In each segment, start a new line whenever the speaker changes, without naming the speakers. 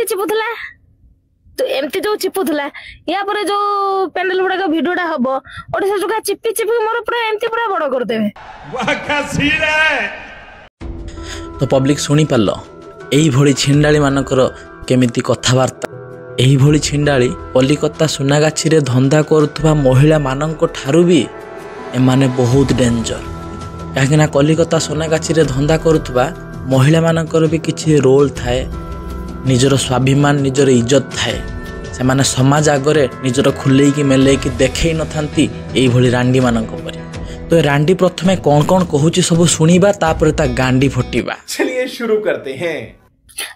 चिपुला तो एमती जो चिपुला या पर जो पैनल गुडा का वीडियोटा हबो ओडे से चिपी चिपी मोर पूरा एमती पूरा बड़ कर देबे वाह का सीन है।
तो पब्लिक सुनी पारलो एही भଳି छिंडाली मानकर केमिति कथावार्ता एही भଳି छिंडाली कलिकता सुनागाछी रे धंदा करुथबा महिला माननको ठारू भी एमाने बहुत डेंजर काहेकि कलिकता सुनागाछी रे धंदा करुथबा महिला मानकर भी किछि रोल थाए निजर स्वाभिमान निजर इज्जत थाए से माने समाज आगरे निजर खुलेकी मेलेकी देखै न थांती एही भଳି रांडी माननको परी। तो रांडी प्रथमे कौन कौन कहूची सब सुनिबा तापर ता गांडी फटिबा।
चलिए शुरू करते हैं।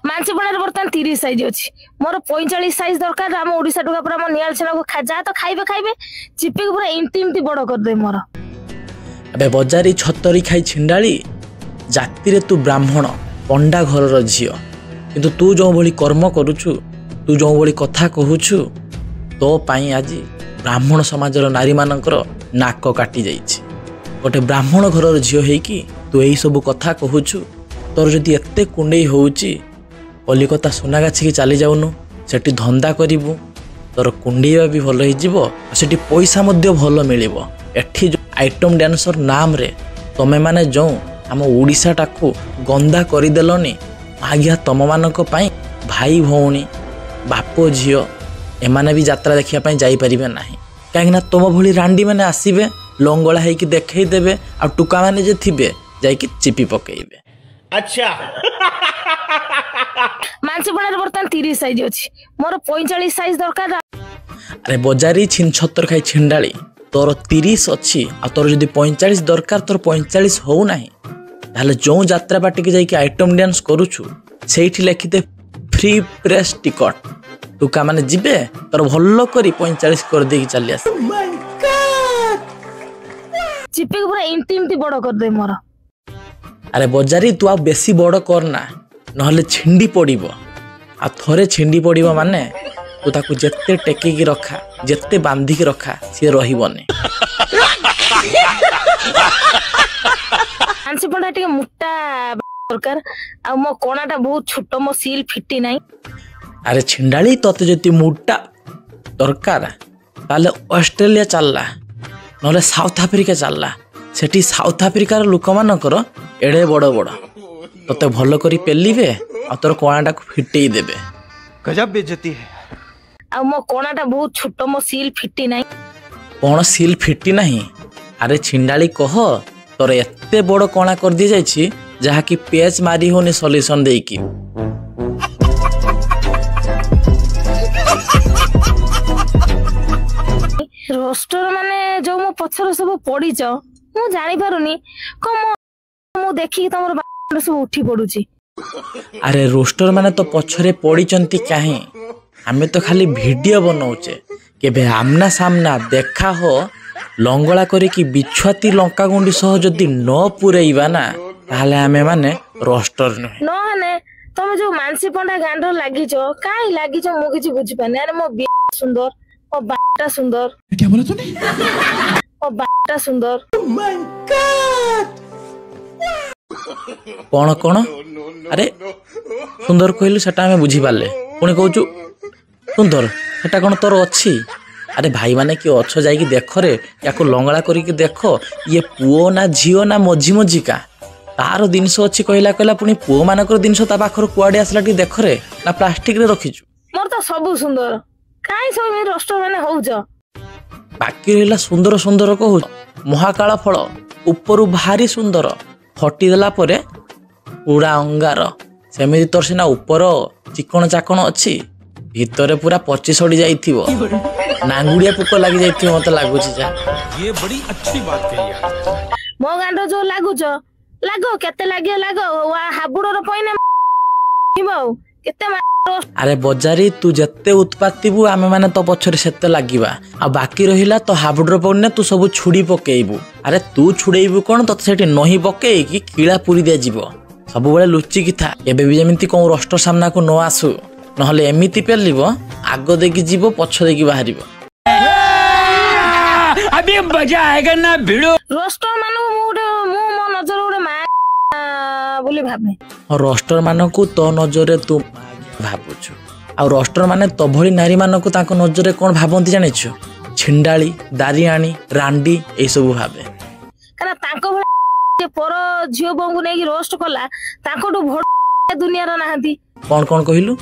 मानसी बणार बर्तन 30 साइज अछि मोर 45 साइज दरकार हम ओडिसा टुका पूरा मन नियाल छला को जा तो खाइबे खाइबे चिपी के पूरा इंती बड़ कर दे मोर।
अबे बजारी छतरी खाई छिंडाली जाति रे तू ब्राह्मण पंडा घरर झियो किंतु तू जो भली कर्म करूछु तू जो भली कथा कहूछु तो पाई आज ब्राह्मण समाजर नारी मानकर नाक काटी जाइछि। गोटे ब्राह्मण घरर झियो हेकी तू एही सब कथा कहूछु तोर जदि एते कुंडई होउची कलिकता सुनागाछी के चली जाउनु सेठी धंदा करिवु तोर कुंडईवा भी भल हो जिवो सेठी पैसा मध्य भल मिलिवो। एठी जो आइटम डांसर नाम रे तमे माने जो हम ओडिसा टाकू गंदा करदेलनी आज्ञा तुम मानक भाई भौणी बाप झील एमाने भी यात्रा देखिया पई जाई परिबे नाही काहेकि तुम भली रांडी माने आसीबे लंगड़ा हेकी देखै देबे आ टुका माने जे थिबे जाईकी चिपी पकेइबे।
अच्छा
मानसी बणार बर्तन 30 साइज अछि मोर 45 साइज दरकार।
अरे बजारी छिन छतर खाई छिंडाली तोर 30 अच्छी आ तोर जदि 45 दरकार तोर 45 हो नाही ताले जो यात्रा बाटी के जाइकी आइटम डांस करूछु सेठी लिखिते फ्री प्रेस टिकट टुका माने जिबे तोर भल्लो करी 45 कर देकी चली आस।
चिपी के पूरा इंती बड़ कर दे मोर।
अरे बजारी तू आ बेसी बड़ करना नहले छिंडी पड़िबो आ थरे छिंडी पड़िबो माने तू ताकू जेते टेकी की रखा जेते बांधी की रखा सी रहिबनी।
मानसी बणार टिके मुट्टा दरकार आ मो कोणाटा बहुत छोटो मो सील फिटी नाही।
अरे छिंडाली तते जति मुट्टा दरकार ताले ऑस्ट्रेलिया चलला नहले साउथ अफ्रीका चलला सेठी साउथ अफ्रीकार लोक मानकर एड़े बड़ बड़ तते भल करी पेलिबे आ तोर कोणाटा को फिटेई देबे।
गजब बेइज्जती है।
आ मो कोणाटा बहुत छोटो मो सील फिटी नाही।
कोन सील फिटी नाही? अरे छिंडाली कह तोर एते बड़ कोणा कर दि जाइछि जहा कि पेच मारी होनी सॉल्यूशन देकी।
रोस्टर माने जो मो पछर सब पड़ीच मु जानि पारुनी कम मु देखि तमर बार सब उठी पडुची।
अरे रोस्टर माने तो पछरे पड़ीचंती काहे हमें तो खाली वीडियो बनाउचे केबे आमना सामना देखा हो लंगड़ा करे कि बिछुआती लंका गुंडी सह जदि न पुरैबा ना ताले हमें माने रोस्टर न
ने तुम जो मानसी पंडा गांडर लागिचो काई लागिचो मु किछि बुझी पाने। अरे मो सुंदर ओ बाटा सुंदर
क्या बोला तूने?
ओ बाटा सुंदर
ओह माय गॉड
कौन कौन? अरे सुंदर कहलु सेटा हमें बुझी पाले पुणी कहूचु सुंदर सेटा कौन तोर अच्छी? अरे भाई माने कि अच्छो जाइकी देख रे याको लंगड़ा करिकी देख ये पुओ ना झियो ना मझी मझिका तार जिनस अच्छी कहला कहला पुणी पुओ मानकर जिनस ता पाखर कुआडे आसला टी देख रे ना प्लास्टिक रे रखिछु।
मोर तो सब सुंदर काई सब मे रोस्टर माने होउछ
बाकी रहिला सुंदर सुंदर कहू महाकाल फल ऊपर भारी सुंदर फटी देला परे पूरा अंगार सेमिति तोर सिना ऊपर चिकन चाकण अच्छी भितरे पूरा पची सड़ी जाइथिबो नांगुड़िया पुक लागि जाइथिबो मते लागुछि जा।
ये बड़ी अच्छी बात कही यार।
मो गांडो जो लागुछ लागो केते लागे लागो वा हाबुडर पइने हिबो केते
अरे बजारी तू जत्ते उत्पातीबु आमे माने तो पछरे सेते लागिबा आ बाकी रहिला तो हाबुडर पइने तू सब छुड़ी पकेइबु। अरे तू छुड़ेइबु कोन तो सेठी नही पकेइ कि कीड़ा पुरी दिया जीवो सब बेले लुचि कि था एबे भी जेमिति को रोस्टर सामना को न आसु नहले एमिति पेलिबो आगो देखि जीवो पछ देखि बाहरिबो।
अभी मजा आएगा ना भिड़ो
रोस्टर मानो मो नजर उडे मा बोली भाबे
रोस्टर मानकू तो नजरे तू भाबुछु ଆଉ ରୋଷ୍ଟର ମାନେ ତଭଳି ନାରୀମାନଙ୍କୁ ତାଙ୍କ ନଜରରେ କ'ଣ ଭାବନ୍ତି ଜାଣିଛୁ? ଛିଣ୍ଡାଳି, ଦାରିଆଣୀ, ରାଣ୍ଡି ଏଇସବୁ ଭାବେ।
କାରଣ ତାଙ୍କ ଭଳି ପର ଝିଅ ବୋଉଙ୍କୁ ନେଇକି ରୋଷ୍ଟ କଲା ତାଙ୍କଠୁ ଭୋଟ ଦୁନିଆର ନାହାନ୍ତି।
କ'ଣ କହିଲୁ?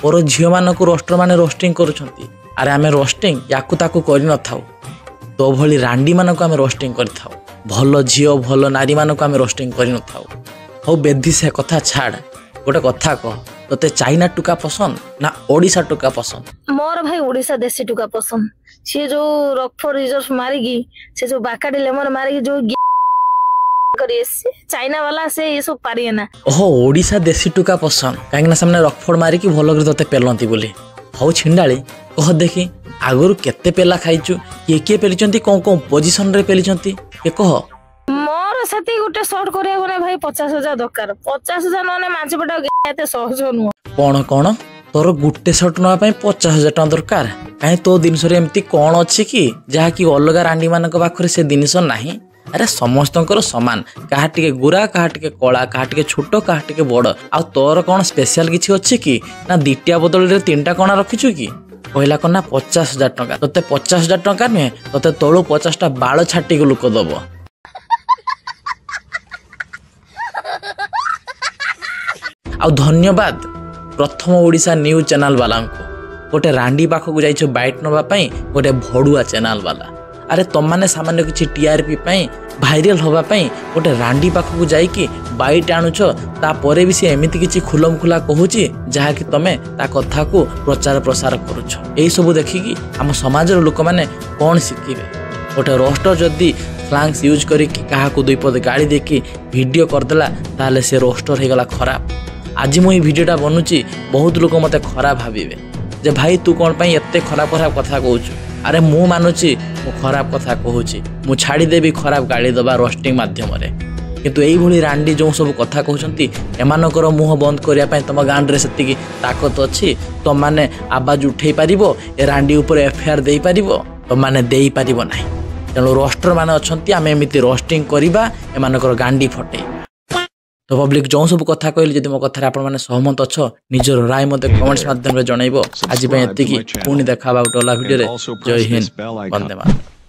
ପର ଝିଅମାନଙ୍କୁ ରୋଷ୍ଟର ମାନେ ରୋଷ୍ଟିଂ କରୁଛନ୍ତି। ଆରେ ଆମେ ରୋଷ୍ଟିଂ ୟାକୁ ତାକୁ କରିନଥାଉ, ତୋ ଭଳି ରାଣ୍ଡିମାନଙ୍କୁ ଆମେ ରୋଷ୍ଟିଂ କରିଥାଉ। ଭଲ ଝିଅ ଭଲ ନାରୀମାନଙ୍କୁ ଆମେ ରୋଷ୍ଟିଂ କରିନଥାଉ। ହଉ ବେଧି ସେ କଥା ଛାଡ଼, ଗୋଟେ କଥା କହ, ତୋତେ ଚାଇନା ଟୁକା ପସନ୍ଦ ନା ଓଡ଼ିଶା ଟୁକା ପସନ୍ଦ?
ମୋର ଭାଇ ଓଡ଼ିଶା ଦେଶୀ ଟୁକା ପସନ୍ଦ। ସିଏ ଯୋଉ ରକ୍ଫୋର୍ଡ ରିଜର୍ଭ ମାରିକି ସେ ଯୋଉ ବାକାଡି ଲେମନ ମାରିକି ଯୋଉ କରି ଚାଇନା ବାଲା ସେ ଏସବୁ ପାରିଏ ନା।
ଓହୋ ଓଡ଼ିଶା ଦେଶୀ ଟୁକା ପସନ୍ଦ, କାହିଁକି ନା ସେମାନେ ରକ୍ଫୋର୍ଡ ମାରିକି ଭଲ କରି ତୋତେ ପେଲନ୍ତି ବୋଲି। ହଉ ଛିଣ୍ଡାଳି କହ ଦେଖି, ଆଗରୁ କେତେ ପେଲା ଖାଇଛୁ? କିଏ ପେଲିଛନ୍ତି, କୋଉ ପୋଜିସନରେ ପେଲିଛନ୍ତି କିଏ କହ?
ମୋର ସେତିକି ଗୋଟେ ସର୍ଟ କରିବାକୁ ନା ଭାଇ 50,000 ଦରକାର। 50,000 ନହେଲେ ମାଛ ପଟା ଏତେ ସହଜ ନୁହଁ।
କ'ଣ ତୋର ଗୋଟେ ସର୍ଟ ନେବା ପାଇଁ 50,000 ଟଙ୍କା ଦରକାର? କାହିଁ ତୋ ଜିନିଷରେ ଏମିତି କ'ଣ ଅଛି କି ଯାହାକି ଅଲଗା ରାଣ୍ଡି ମାନଙ୍କ ପାଖରେ ସେ ଜିନିଷ ନାହିଁ? ଆରେ ସମସ୍ତଙ୍କର ସମାନ, କାହା ଟିକେ ଗୋରା, କାହା ଟିକେ କଳା, କାହା ଟିକେ ଛୋଟ, କାହା ଟିକେ ବଡ଼। ଆଉ ତୋର କ'ଣ ସ୍ପେଶାଲ କିଛି ଅଛି କି? ନା ଦିଟିଆ ବଦଳରେ 3ଟା କଣା ରଖିଛୁ କି? କହିଲା କ'ଣ ନା 50,000 ଟଙ୍କା। ତୋତେ 50,000 ଟଙ୍କା ନୁହେଁ, ତୋତେ ତଳୁ 50ଟା ବାଳ ଛାଟିକି ଲୋକ ଦବ। ଆଉ ଧନ୍ୟବାଦ ପ୍ରଥମ ଓଡ଼ିଶା ନ୍ୟୁଜ୍ ଚ୍ୟାନେଲ ବାଲାଙ୍କୁ। ଗୋଟେ ରାଣ୍ଡି ପାଖକୁ ଯାଇଛ ବାଇଟ୍ ନେବା ପାଇଁ, ଗୋଟେ ଭଡ଼ୁଆ ଚ୍ୟାନେଲ ବାଲା। ଆରେ ତମମାନେ ସାମାନ୍ୟ କିଛି ଟିଆରପି ପାଇଁ, ଭାଇରାଲ ହେବା ପାଇଁ ଗୋଟେ ରାଣ୍ଡି ପାଖକୁ ଯାଇକି ବାଇଟ୍ ଆଣୁଛ, ତାପରେ ବି ସେ ଏମିତି କିଛି ଖୁଲମ ଖୁଲା କହୁଛି ଯାହାକି ତମେ ତା କଥାକୁ ପ୍ରଚାର ପ୍ରସାର କରୁଛ। ଏଇସବୁ ଦେଖିକି ଆମ ସମାଜର ଲୋକମାନେ କ'ଣ ଶିଖିବେ? ଗୋଟେ ରୋଷ୍ଟର ଯଦି ସ୍ଲାଙ୍ଗସ୍ ୟୁଜ୍ କରିକି କାହାକୁ 2 ପଦ ଗାଳି ଦେଇକି ଭିଡ଼ିଓ କରିଦେଲା, ତାହେଲେ ସେ ରୋଷ୍ଟର ହେଇଗଲା ଖରାପ। ଆଜି ମୁଁ ଏଇ ଭିଡ଼ିଓଟା ବନୁଛି, ବହୁତ ଲୋକ ମୋତେ ଖରାପ ଭାବିବେ ଯେ ଭାଇ ତୁ କ'ଣ ପାଇଁ ଏତେ ଖରାପ କଥା କହୁଛୁ। ଆରେ ମୁଁ ମାନୁଛି ମୁଁ ଖରାପ କଥା କହୁଛି, ମୁଁ ଛାଡ଼ିଦେବି ଖରାପ ଗାଳି ଦେବା ରୋଷ୍ଟିଂ ମାଧ୍ୟମରେ। କିନ୍ତୁ ଏଇଭଳି ରାଣ୍ଡି ଯେଉଁ ସବୁ କଥା କହୁଛନ୍ତି, ଏମାନଙ୍କର ମୁହଁ ବନ୍ଦ କରିବା ପାଇଁ ତମ ଗାଁରେ ସେତିକି ତାକତ ଅଛି? ତମମାନେ ଆବାଜ ଉଠେଇ ପାରିବ? ଏ ରାଣ୍ଡି ଉପରେ FIR ଦେଇପାରିବ? ତମମାନେ ଦେଇପାରିବ ନାହିଁ। ତେଣୁ ରୋଷ୍ଟର ମାନେ ଅଛନ୍ତି, ଆମେ ଏମିତି ରୋଷ୍ଟିଂ କରିବା, ଏମାନଙ୍କର ଗାଣ୍ଡି ଫଟେଇବା। ତ ପବ୍ଲିକ ଯେଉଁ ସବୁ କଥା କହିଲି, ଯଦି ମୋ କଥାରେ ଆପଣମାନେ ସହମତ ଅଛ, ନିଜର ରାୟ ମୋତେ କମେଣ୍ଟସ୍ ମାଧ୍ୟମରେ ଜଣାଇବ। ଆଜି ପାଇଁ ଏତିକି, ପୁଣି ଦେଖା ହେବା ଗୋଟେ ଅଲଗା ଭିଡ଼ିଓରେ। ଜୟ ହିନ୍ଦ, ବନ୍ଦେ ମାତରମ୍।